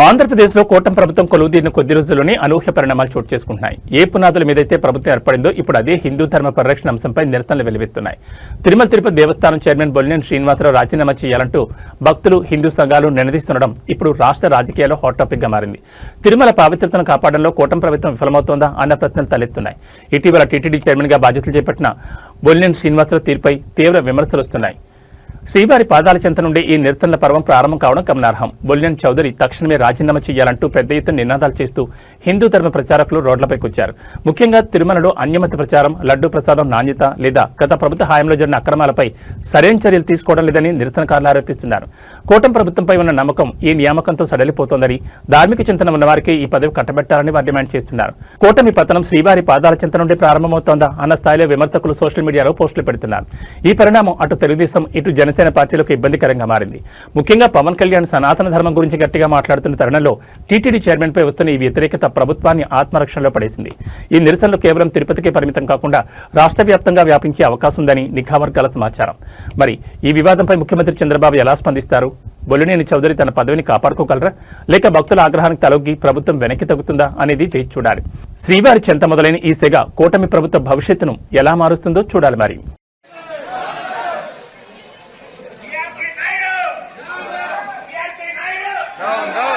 ఆంధ్రప్రదేశ్లో కూటమి ప్రభుత్వం కొలువుదీరిన కొద్ది రోజుల్లోనే అనూహ్య పరిణామాలు చోటు చేసుకుంటున్నాయి. ఏ పునాదుల మీదైతే ప్రభుత్వం ఏర్పడిందో ఇప్పుడు అదే హిందూ ధర్మ పరిరక్షణ అంశంపై నిరసనలు వెలువెత్తున్నాయి. తిరుమల తిరుపతి దేవస్థానం చైర్మన్ బొలినేని శ్రీనివాసరావు రాజీనామా చేయాలంటూ భక్తులు, హిందూ సంఘాలు నినదిస్తుండడం ఇప్పుడు రాష్ట్ర రాజకీయాల్లో హాట్ టాపిక్ గా మారింది. తిరుమల పవిత్రతను కాపాడడంలో కూటమి ప్రభుత్వం విఫలమవుతోందా అన్న ప్రశ్నలు తలెత్తున్నాయి. ఇటీవల టీటీడీ చైర్మన్ గా బాధ్యతలు చేపట్టిన బొలినేని శ్రీనివాసరావు తీరుపై తీవ్ర విమర్శలు వస్తున్నాయి. శ్రీవారి పాదాల చెంత నుండి ఈ నిరసనల పర్వం ప్రారంభం కావడం గమనార్హం. బొలినేని చౌదరి తక్షణమే రాజీనామా చేయాలంటూ పెద్ద ఎత్తున నినాదాలు చేస్తూ హిందూ ధర్మ ప్రచారకులు రోడ్లపైకొచ్చారు. ముఖ్యంగా తిరుమలలో అన్యమత ప్రచారం, లడ్డూ ప్రసాదం నాణ్యత లేదా గత ప్రభుత్వ హయాంలో జరిగిన అక్రమాలపై సరైన చర్యలు తీసుకోవడం లేదని నిరసనకారులు ఆరోపిస్తున్నారు. కూటమి ప్రభుత్వంపై ఉన్న నమ్మకం ఈ నియామకంతో సడలిపోతోందని, ధార్మిక చింతన ఉన్న వారికి ఈ పదవి కట్టబెట్టాలని వారు డిమాండ్ చేస్తున్నారు. కూటమి పతనం శ్రీవారి పాదాల చెంత నుండి ప్రారంభమవుతోందా అన్న స్థాయిలో విమర్శకులు సోషల్ మీడియాలో పోస్టులు పెడుతున్నారు. ఈ పరిణామం అటు తెలుగుదేశం, ఇటు జనసేన పార్టీలకు ఇబ్బందికరంగా మారింది. ముఖ్యంగా పవన్ కళ్యాణ్ సనాతన ధర్మం గురించి గట్టిగా మాట్లాడుతున్న తరుణంలో టీటీడీ చైర్మన్ పై వస్తున్న ఈ వ్యతిరేకత ప్రభుత్వాన్ని ఆత్మరక్షణలో పడేసింది. ఈ నిరసనలు కేవలం తిరుపతికే పరిమితం కాకుండా రాష్ట్ర వ్యాప్తంగా వ్యాపించే అవకాశం ఉందని నిఘా వర్గాల సమాచారం. మరి ఈ వివాదంపై ముఖ్యమంత్రి చంద్రబాబు ఎలా స్పందిస్తారు? బొలినేని చౌదరి తన పదవిని కాపాడుకోగలరా, లేక భక్తుల ఆగ్రహానికి తలొగ్గి ప్రభుత్వం వెనక్కి తగ్గుతుందా అనేది వేచి చూడాలి. శ్రీవారి చెంత మొదలైన ఈ సెగ కూటమి ప్రభుత్వ భవిష్యత్తును ఎలా మారుస్తుందో చూడాలి. మరి Down, down.